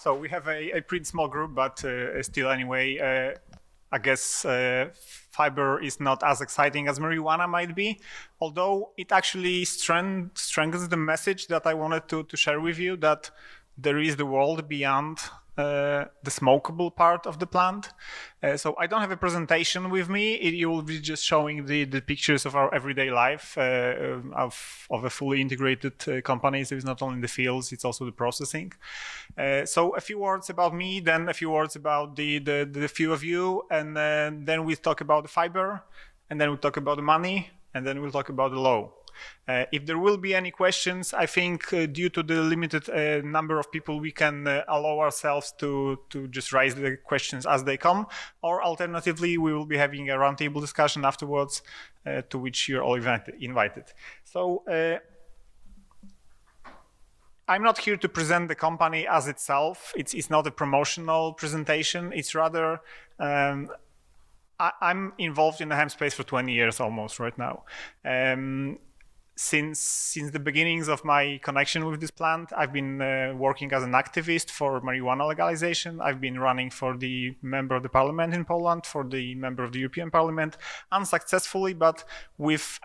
So we have a pretty small group, but still anyway, I guess Fibre is not as exciting as marijuana might be, although it actually strengthens the message that I wanted to share with you, that there is the world beyond the smokable part of the plant. So I don't have a presentation with me. You will be just showing the pictures of our everyday life of a fully integrated company. So it's not only the fields, it's also the processing. So a few words about me, then a few words about the few of you, and then we talk about the Fibre, and then we'll talk about the money, and then we'll talk about the law. If there will be any questions, I think due to the limited number of people, we can allow ourselves to just raise the questions as they come, or alternatively, we will be having a roundtable discussion afterwards, to which you're all invited. So I'm not here to present the company as itself. It's not a promotional presentation. It's rather, I'm involved in the hemp space for 20 years almost right now. Since the beginnings of my connection with this plant, I've been working as an activist for marijuana legalization. I've been running for the member of the parliament in Poland, for the member of the European Parliament, unsuccessfully, but with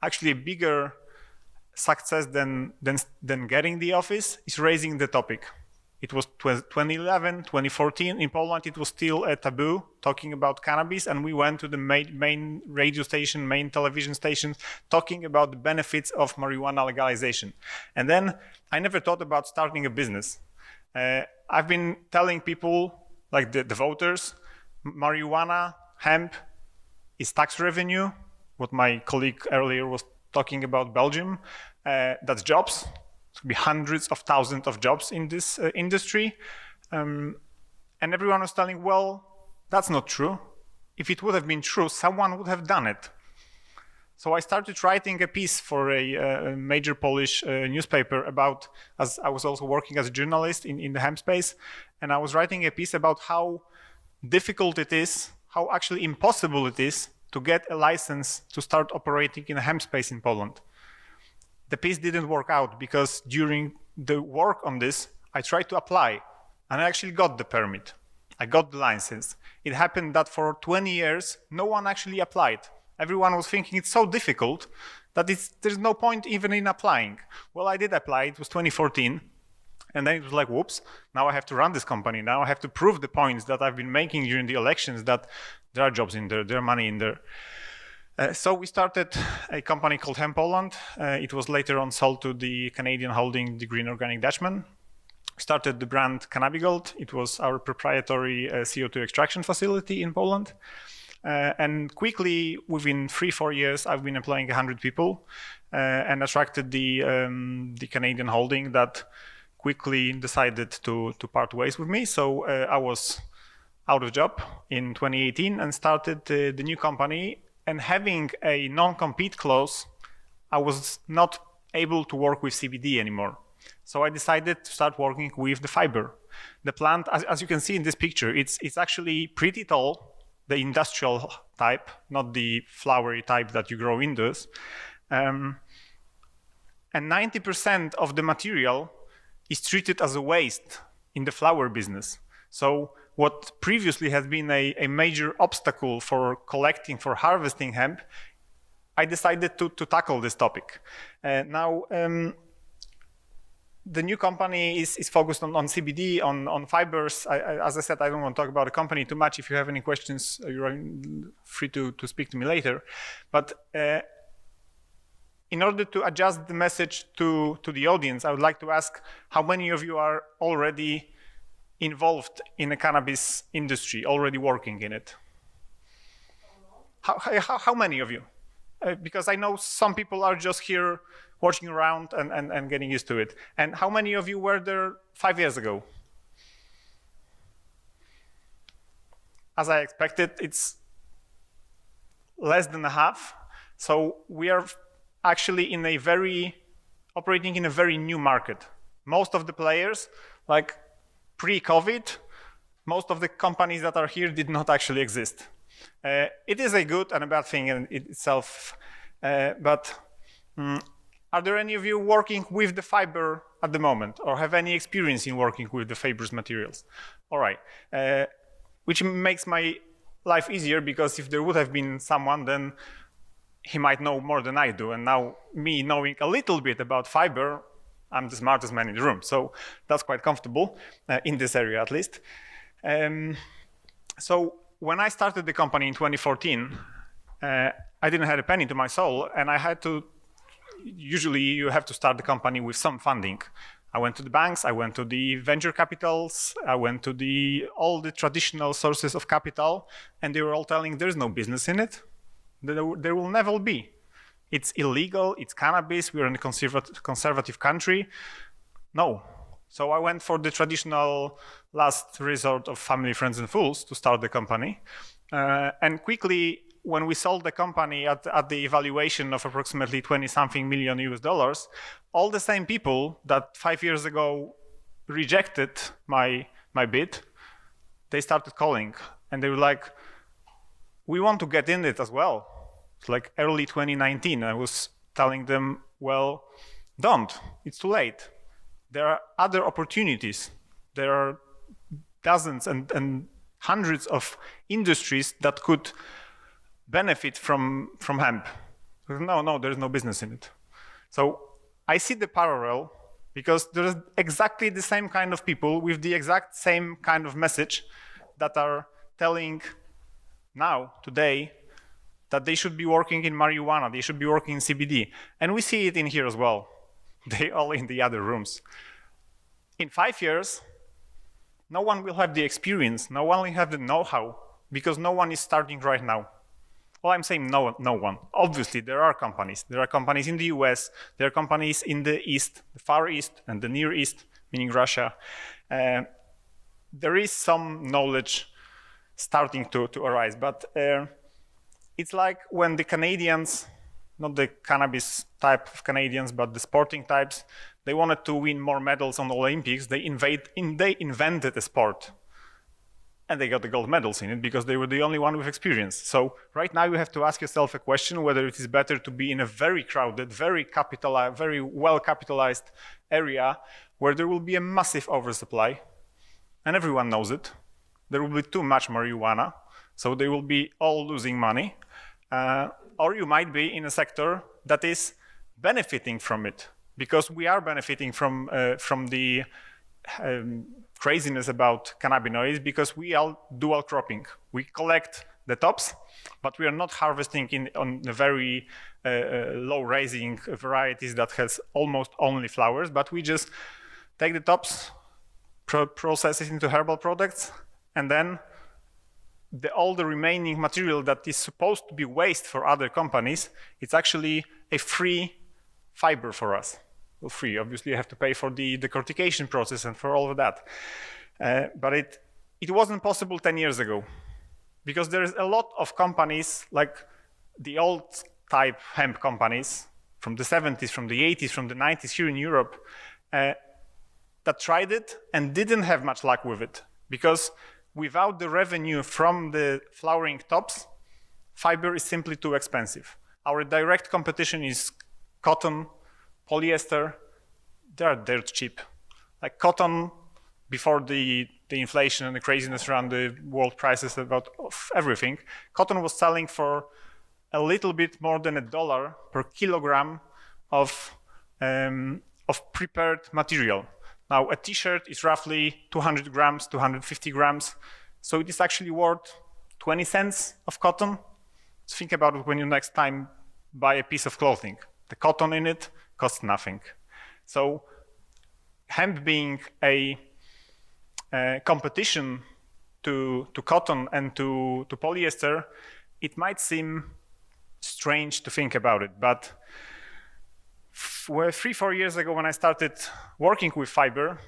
actually a bigger success than getting the office is raising the topic. It was 2011, 2014. In Poland, it was still a taboo talking about cannabis, and we went to the main radio station, main television stations, talking about the benefits of marijuana legalization. And then I never thought about starting a business. I've been telling people, like the voters, marijuana, hemp is tax revenue, what my colleague earlier was talking about Belgium, that's jobs. It could be hundreds of thousands of jobs in this industry. And everyone was telling, well, that's not true. If it would have been true, someone would have done it. So I started writing a piece for a major Polish newspaper about, as I was also working as a journalist in the hemp space, and I was writing a piece about how difficult it is, how actually impossible it is to get a license to start operating in a hemp space in Poland. The piece didn't work out because during the work on this, I tried to apply and I actually got the permit. I got the license. It happened that for 20 years, no one actually applied. Everyone was thinking it's so difficult that there's no point even in applying. Well, I did apply, it was 2014. And then it was like, whoops, now I have to run this company. Now I have to prove the points that I've been making during the elections, that there are jobs in there, there are money in there. So we started a company called Hemp Poland. It was later on sold to the Canadian holding, the Green Organic Dutchman. We started the brand Cannabinoids. It was our proprietary CO2 extraction facility in Poland. And quickly, within 3-4 years, I've been employing 100 people and attracted the Canadian holding that quickly decided to part ways with me. So I was out of job in 2018 and started the new company. And having a non-compete clause, I was not able to work with CBD anymore. So I decided to start working with the Fibre. The plant, as you can see in this picture, it's actually pretty tall, the industrial type, not the flowery type that you grow indoors. And 90% of the material is treated as a waste in the flower business. So what previously has been a major obstacle for collecting, for harvesting hemp, I decided to tackle this topic. Now, the new company is focused on CBD, on fibers. As I said, I don't want to talk about the company too much. If you have any questions, you're free to speak to me later. But in order to adjust the message to the audience, I would like to ask how many of you are already involved in the cannabis industry, already working in it? How many of you? Because I know some people are just here watching around and getting used to it. And how many of you were there 5 years ago? As I expected, it's less than a half. So we are actually operating in a very new market. Most of the players, like pre-COVID, most of the companies that are here did not actually exist. It is a good and a bad thing in itself, but Are there any of you working with the fiber at the moment, or have any experience in working with the fibrous materials? All right, which makes my life easier, because if there would have been someone, then he might know more than I do. And now me knowing a little bit about fiber, I'm the smartest man in the room. So that's quite comfortable in this area, at least. So when I started the company in 2014, I didn't have a penny to my soul, and I had to, usually you have to start the company with some funding. I went to the banks, I went to the venture capitals, I went to all the traditional sources of capital, and they were all telling there's no business in it. There will never be. It's illegal, it's cannabis, we're in a conservative country. No. So I went for the traditional last resort of family, friends, and fools to start the company. And quickly, when we sold the company at the evaluation of approximately 20-something million US, all the same people that 5 years ago rejected my bid, they started calling, and they were like, we want to get in it as well. It's like early 2019, I was telling them, well, don't, it's too late. There are other opportunities. There are dozens and hundreds of industries that could benefit from hemp. No, there's no business in it. So I see the parallel, because there's exactly the same kind of people with the exact same kind of message that are telling now, today, that they should be working in marijuana, they should be working in CBD. And we see it in here as well. They all in the other rooms. In 5 years, no one will have the experience, no one will have the know-how, because no one is starting right now. Well, I'm saying no one. Obviously, there are companies. There are companies in the US, there are companies in the East, the Far East, and the Near East, meaning Russia. There is some knowledge starting to arise, but it's like when the Canadians, not the cannabis type of Canadians, but the sporting types, they wanted to win more medals on the Olympics. They invented a sport, and they got the gold medals in it because they were the only one with experience. So right now you have to ask yourself a question whether it is better to be in a very crowded, very well capitalized area where there will be a massive oversupply, and everyone knows it. There will be too much marijuana, so they will be all losing money. Or you might be in a sector that is benefiting from it, because we are benefiting from the craziness about cannabinoids, because we all dual cropping. We collect the tops, but we are not harvesting on the very low raising varieties that has almost only flowers, but we just take the tops, process it into herbal products, and then all the remaining material that is supposed to be waste for other companies, it's actually a free fiber for us. Well, free, obviously you have to pay for the decortication process and for all of that. But it wasn't possible 10 years ago, because there's a lot of companies like the old type hemp companies from the 70s, from the 80s, from the 90s here in Europe that tried it and didn't have much luck with it, because without the revenue from the flowering tops, fiber is simply too expensive. Our direct competition is cotton, polyester. They are dirt cheap. Like cotton, before the inflation and the craziness around the world prices of everything, cotton was selling for a little bit more than $1 per kilogram of prepared material. Now, a t-shirt is roughly 200 grams, 250 grams. So it is actually worth 20 cents of cotton. So think about it when you next time buy a piece of clothing. The cotton in it costs nothing. So hemp being a competition to cotton and to polyester, it might seem strange to think about it, but 3-4 years ago when I started working with fiber,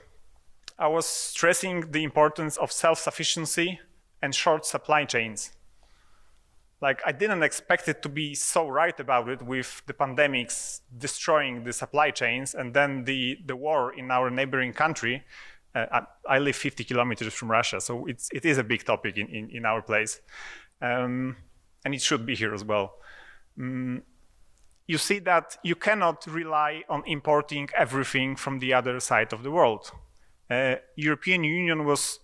I was stressing the importance of self-sufficiency and short supply chains. Like, I didn't expect it to be so right about it, with the pandemics destroying the supply chains and then the war in our neighboring country. I live 50 kilometers from Russia, so it is a big topic in our place. And it should be here as well. you see that you cannot rely on importing everything from the other side of the world. European Union was,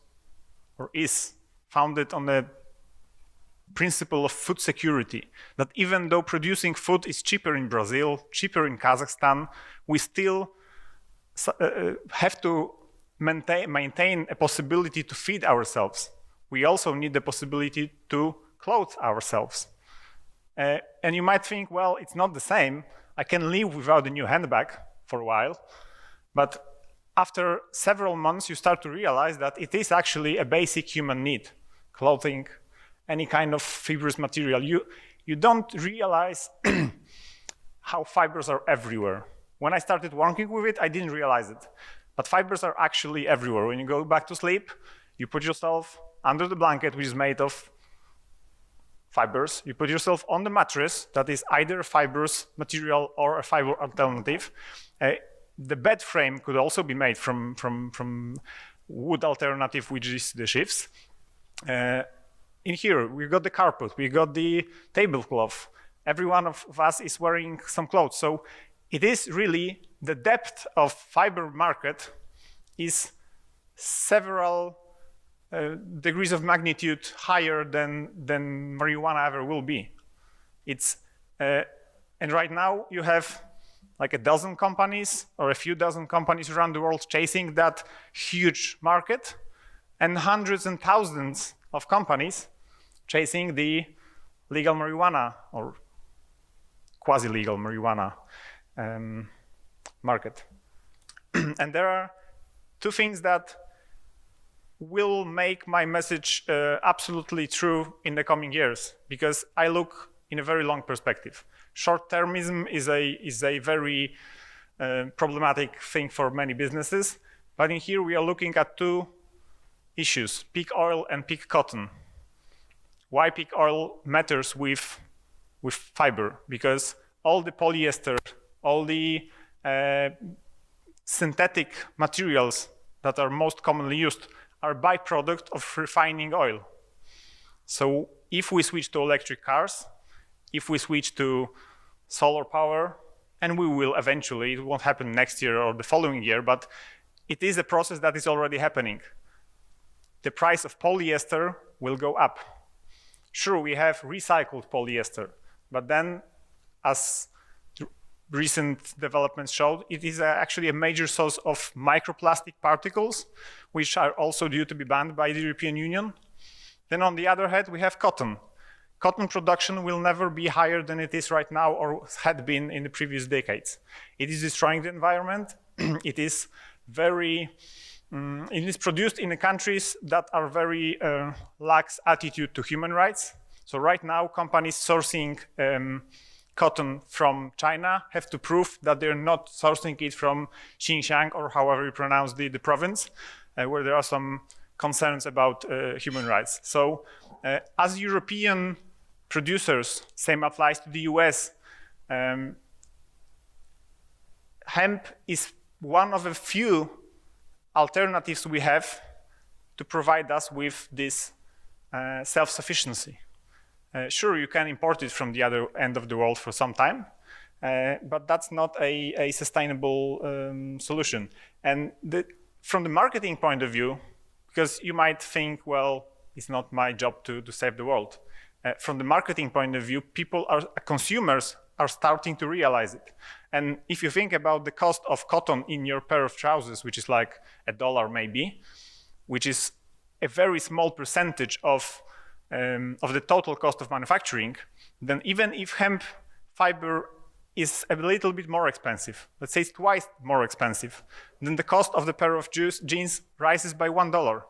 or is, founded on the principle of food security, that even though producing food is cheaper in Brazil, cheaper in Kazakhstan, we still have to maintain a possibility to feed ourselves. We also need the possibility to clothe ourselves. And you might think, well, it's not the same. I can live without a new handbag for a while. But after several months, you start to realize that it is actually a basic human need. Clothing, any kind of fibrous material. You don't realize how fibers are everywhere. When I started working with it, I didn't realize it. But fibers are actually everywhere. When you go back to sleep, you put yourself under the blanket, which is made of fibers. You put yourself on the mattress that is either a fibrous material or a fiber alternative. The bed frame could also be made from wood alternative, which is the sheaths. In here, we got the carpet, we got the tablecloth. Every one of us is wearing some clothes. So it is really the depth of fiber market is several degrees of magnitude higher than marijuana ever will be. It's and right now you have like a dozen companies or a few dozen companies around the world chasing that huge market, and hundreds and thousands of companies chasing the legal marijuana or quasi-legal marijuana market. And there are two things that will make my message absolutely true in the coming years, because I look in a very long perspective. Short-termism is a very problematic thing for many businesses, but in here we are looking at two issues, peak oil and peak cotton. Why peak oil matters with fiber? Because all the polyester, all the synthetic materials that are most commonly used are byproduct of refining oil. So if we switch to electric cars, if we switch to solar power, and we will eventually, it won't happen next year or the following year, but it is a process that is already happening. The price of polyester will go up. Sure, we have recycled polyester, but then, as recent developments showed, it is actually a major source of microplastic particles, which are also due to be banned by the European Union. Then on the other hand, we have cotton. Cotton production will never be higher than it is right now or had been in the previous decades. It is destroying the environment. It is it is produced in the countries that are very lax attitude to human rights. So right now, companies sourcing cotton from China have to prove that they're not sourcing it from Xinjiang, or however you pronounce the province, where there are some concerns about human rights. So as European producers, same applies to the US, hemp is one of a few alternatives we have to provide us with this self-sufficiency. Sure, you can import it from the other end of the world for some time, but that's not a sustainable solution. And from the marketing point of view, because you might think, well, it's not my job to save the world. From the marketing point of view, consumers are starting to realize it. And if you think about the cost of cotton in your pair of trousers, which is like $1 maybe, which is a very small percentage of the total cost of manufacturing, then even if hemp fiber is a little bit more expensive, let's say it's twice more expensive, then the cost of the pair of jeans rises by $1.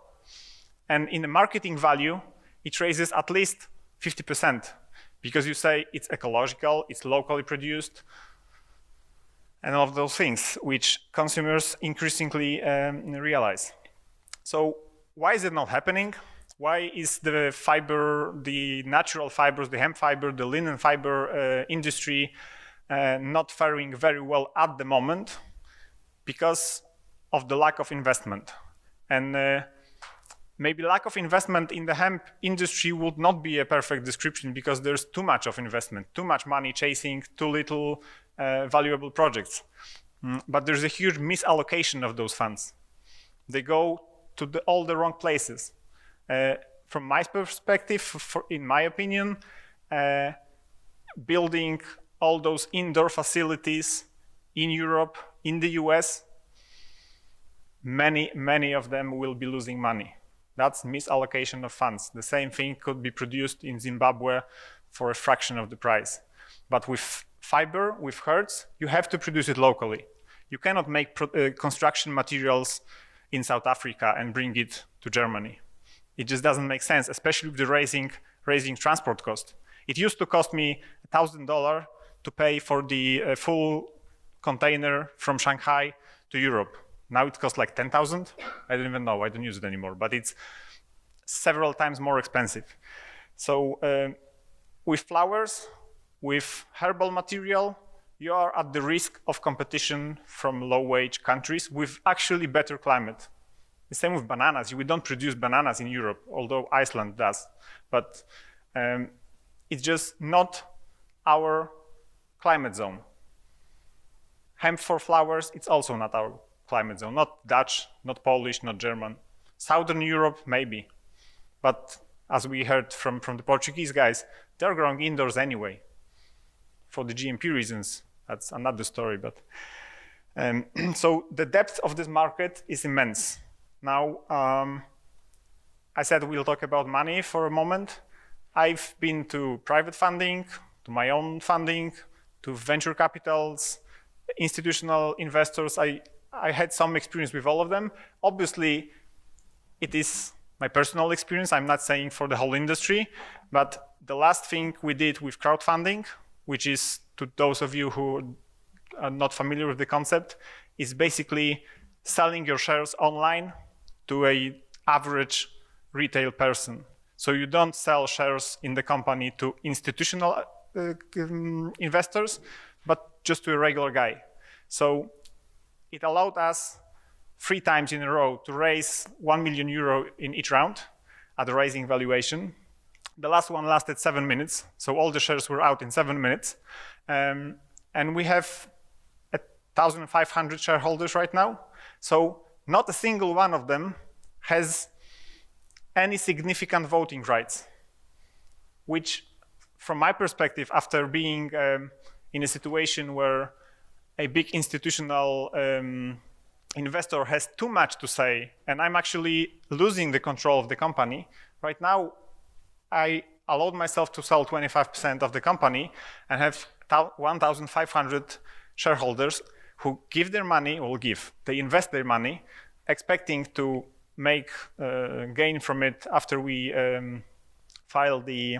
And in the marketing value, it raises at least 50%, because you say it's ecological, it's locally produced, and all of those things, which consumers increasingly realize. So why is it not happening? Why is the fiber, the natural fibers, the hemp fiber, the linen fiber industry not faring very well at the moment? Because of the lack of investment. And Maybe lack of investment in the hemp industry would not be a perfect description because there's too much of investment, too much money chasing too little valuable projects. But there's a huge misallocation of those funds. They go to all the wrong places. From my perspective, in my opinion, building all those indoor facilities in Europe, in the US, many of them will be losing money. That's misallocation of funds. The same thing could be produced in Zimbabwe for a fraction of the price. But with fiber, with herds, you have to produce it locally. You cannot make construction materials in South Africa and bring it to Germany. It just doesn't make sense, especially with the raising transport cost. It used to cost me $1,000 to pay for the full container from Shanghai to Europe. Now it costs like 10,000. I don't even know, I don't use it anymore, but it's several times more expensive. So with flowers, with herbal material, you are at the risk of competition from low-wage countries with actually better climate. The same with bananas. We don't produce bananas in Europe, although Iceland does. But it's just not our climate zone. Hemp for flowers, it's also not our climate zone. Not Dutch, not Polish, not German. Southern Europe, maybe. But as we heard from the Portuguese guys, they're growing indoors anyway. For the GMP reasons, that's another story. But so the depth of this market is immense. Now, I said we'll talk about money for a moment. I've been to private funding, to my own funding, to venture capitals, institutional investors. I had some experience with all of them. Obviously, it is my personal experience. I'm not saying for the whole industry, but the last thing we did with crowdfunding, which is, to those of you who are not familiar with the concept, is basically selling your shares online to an average retail person. So you don't sell shares in the company to institutional investors, but just to a regular guy. So it allowed us 3 times in a row to raise 1 million euro in each round at the raising valuation. The last one lasted 7 minutes, so all the shares were out in 7 minutes. And we have 1,500 shareholders right now. So not a single one of them has any significant voting rights, which from my perspective, after being in a situation where a big institutional investor has too much to say, and I'm actually losing the control of the company. Right now, I allowed myself to sell 25% of the company and have 1,500 shareholders who give their money, they invest their money, expecting to make gain from it after we file the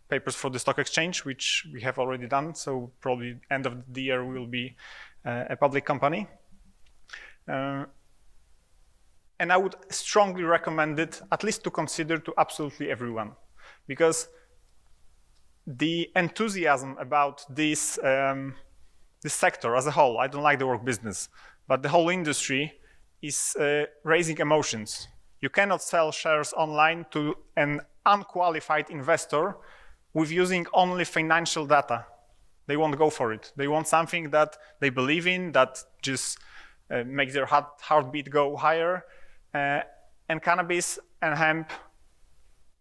papers for the stock exchange, which we have already done. So probably end of the year we will be a public company. And I would strongly recommend it, at least to consider, to absolutely everyone, because the enthusiasm about this sector as a whole, I don't like the word business, but the whole industry is raising emotions. You cannot sell shares online to an unqualified investor with using only financial data. They won't go for it. They want something that they believe in, that just makes their heartbeat go higher. And cannabis and hemp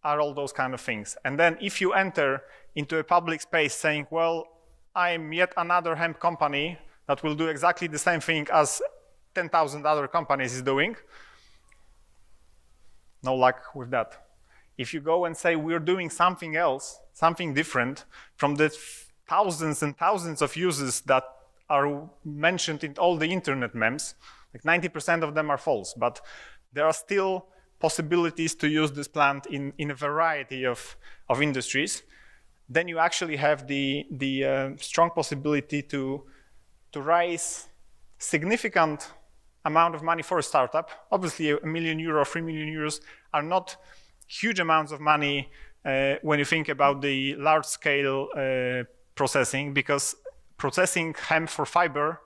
are all those kind of things. And then if you enter into a public space saying, well, I'm yet another hemp company that will do exactly the same thing as 10,000 other companies is doing, no luck with that. If you go and say we're doing something else, something different from the thousands and thousands of uses that are mentioned in all the internet memes, like 90% of them are false, but there are still possibilities to use this plant in a variety of industries, then you actually have the strong possibility to raise significant amount of money for a startup. Obviously, €1 million, €3 million are not huge amounts of money when you think about the large-scale processing, because processing hemp for fiber,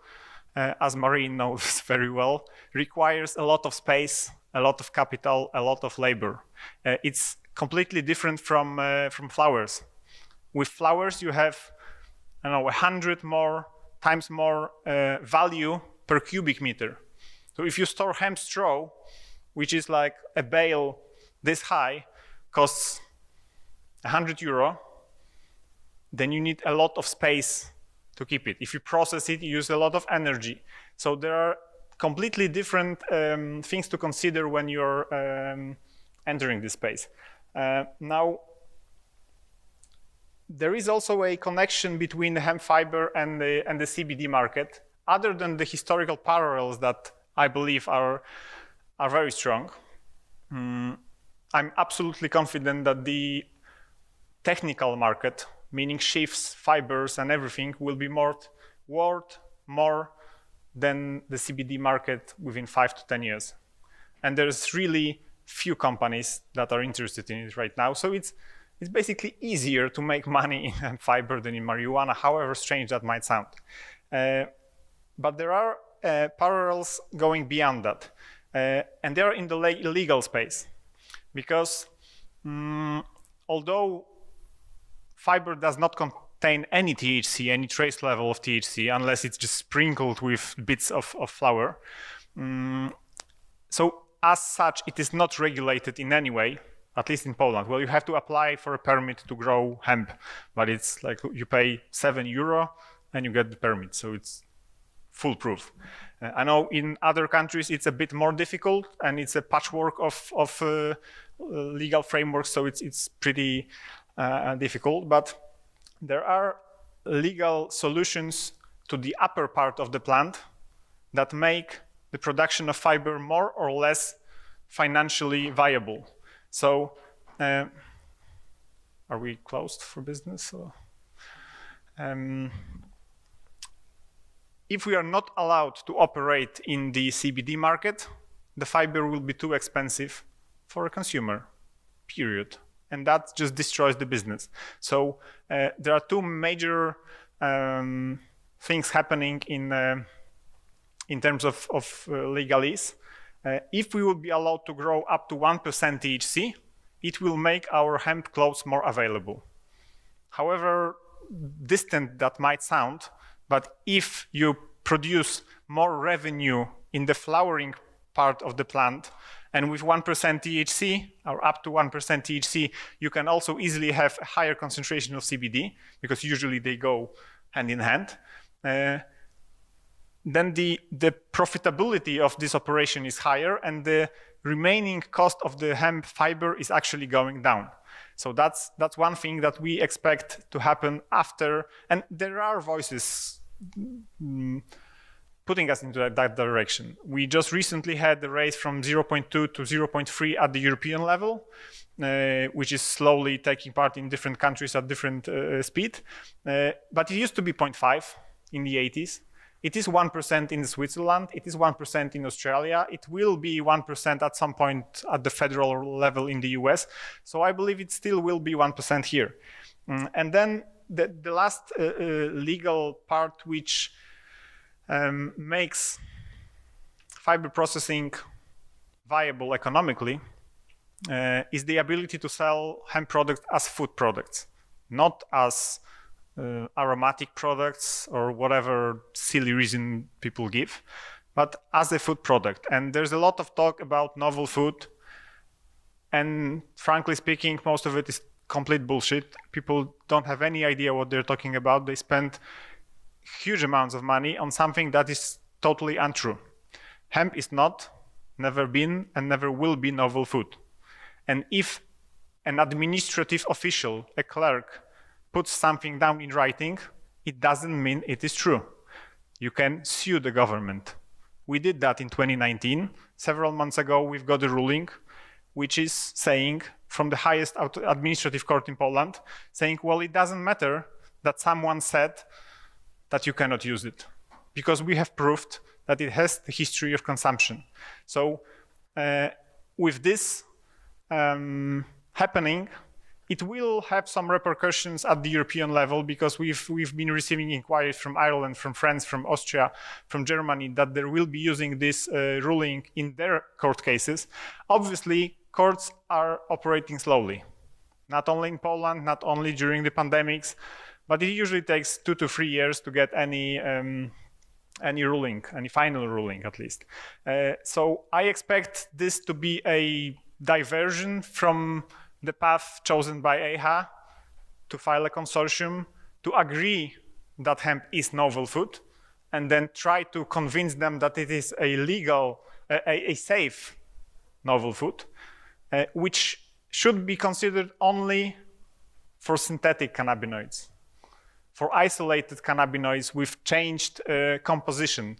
as Marie knows very well, requires a lot of space, a lot of capital, a lot of labor. It's completely different from flowers. With flowers, you have, I don't know, 100 times more value per cubic meter. So if you store hemp straw, which is like a bale this high, costs €100, then you need a lot of space to keep it. If you process it, you use a lot of energy. So there are completely different things to consider when you're entering this space. Now, there is also a connection between the hemp fiber and the CBD market, other than the historical parallels that I believe are very strong. I'm absolutely confident that the technical market, meaning shifts, fibers, and everything, will be worth more than the CBD market within 5 to 10 years. And there's really few companies that are interested in it right now. So it's basically easier to make money in hemp fiber than in marijuana, however strange that might sound. But there are parallels going beyond that. And they are in the legal space. Because although fiber does not contain any THC, any trace level of THC, unless it's just sprinkled with bits of flower. So as such, it is not regulated in any way, at least in Poland. Well, you have to apply for a permit to grow hemp, but it's like you pay €7 and you get the permit, so it's foolproof. I know in other countries it's a bit more difficult, and it's a patchwork of legal frameworks, so it's pretty difficult, but there are legal solutions to the upper part of the plant that make the production of fiber more or less financially viable. So, are we closed for business? Or, if we are not allowed to operate in the CBD market, the fiber will be too expensive for a consumer, period. And that just destroys the business. So there are two major things happening in terms of legalese. If we would be allowed to grow up to 1% THC, it will make our hemp clothes more available. However distant that might sound, but if you produce more revenue in the flowering part of the plant, and with 1% THC, or up to 1% THC, you can also easily have a higher concentration of CBD, because usually they go hand in hand. Then the profitability of this operation is higher, and the remaining cost of the hemp fiber is actually going down. So that's one thing that we expect to happen after, and there are voices putting us into that direction. We just recently had the raise from 0.2 to 0.3 at the European level, which is slowly taking part in different countries at different speed. But it used to be 0.5 in the 80s. It is 1% in Switzerland. It is 1% in Australia. It will be 1% at some point at the federal level in the US. So I believe it still will be 1% here. And then the last legal part, which makes fiber processing viable economically, is the ability to sell hemp products as food products, not as aromatic products or whatever silly reason people give, but as a food product. And there's a lot of talk about novel food, and frankly speaking, most of it is complete bullshit. People don't have any idea what they're talking about. They spend huge amounts of money on something that is totally untrue. Hemp is not, never been, and never will be novel food. And if an administrative official, a clerk, puts something down in writing, it doesn't mean it is true. You can sue the government. We did that in 2019. Several months ago, we've got a ruling which is saying, from the highest administrative court in Poland, saying, well, it doesn't matter that someone said that you cannot use it, because we have proved that it has the history of consumption. So with this happening, It will have some repercussions at the European level because we've been receiving inquiries from Ireland, from France, from Austria, from Germany that they will be using this ruling in their court cases. Obviously, courts are operating slowly, not only in Poland, not only during the pandemics, but it usually takes 2 to 3 years to get any ruling, any final ruling at least. So I expect this to be a diversion from the path chosen by EHA to file a consortium to agree that hemp is novel food and then try to convince them that it is a legal, a safe novel food, which should be considered only for synthetic cannabinoids, for isolated cannabinoids with changed composition.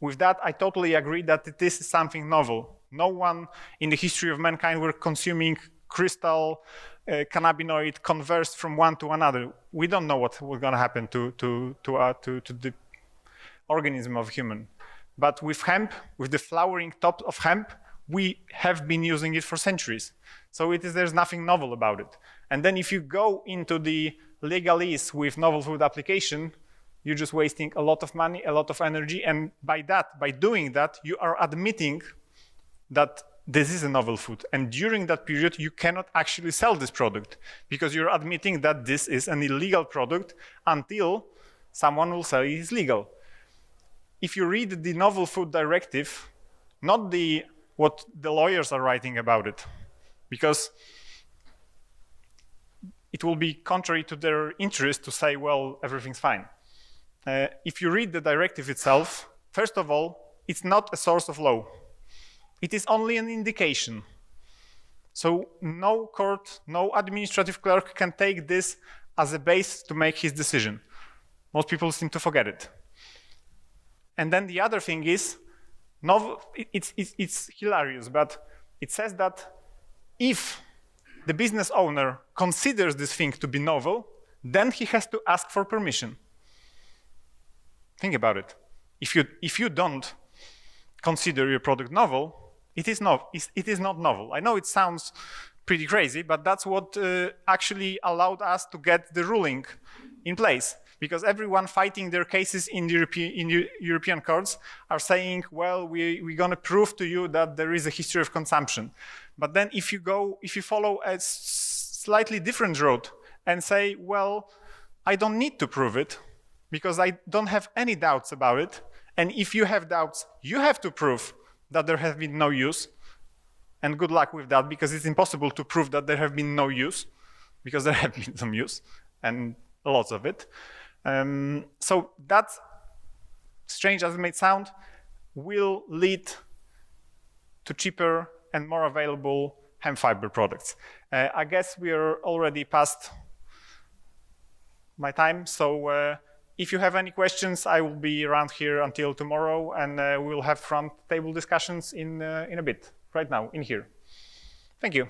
With that, I totally agree that this is something novel. No one in the history of mankind were consuming crystal cannabinoid converts from one to another. We don't know what was going to happen to the organism of human. But with hemp, with the flowering top of hemp, we have been using it for centuries. So there's nothing novel about it. And then if you go into the legalese with novel food application, you're just wasting a lot of money, a lot of energy. And by doing that, you are admitting that this is a novel food. And during that period, you cannot actually sell this product because you're admitting that this is an illegal product until someone will say it is legal. If you read the Novel Food Directive, not what the lawyers are writing about it, because it will be contrary to their interest to say, well, everything's fine. If you read the directive itself, first of all, it's not a source of law. It is only an indication. So no court, no administrative clerk can take this as a base to make his decision. Most people seem to forget it. And then the other thing is, it's hilarious, but it says that if the business owner considers this thing to be novel, then he has to ask for permission. Think about it. If you don't consider your product novel, it is not novel. I know it sounds pretty crazy, but that's what actually allowed us to get the ruling in place. Because everyone fighting their cases in European courts are saying, well, we're going to prove to you that there is a history of consumption. But then if you follow a slightly different road and say, well, I don't need to prove it because I don't have any doubts about it. And if you have doubts, you have to prove that there has been no use. And good luck with that, because it's impossible to prove that there have been no use, because there have been some use, and lots of it. So that, strange as it may sound, will lead to cheaper and more available hemp fiber products. I guess we are already past my time, so if you have any questions, I will be around here until tomorrow, and we'll have front table discussions in a bit, right now, in here. Thank you.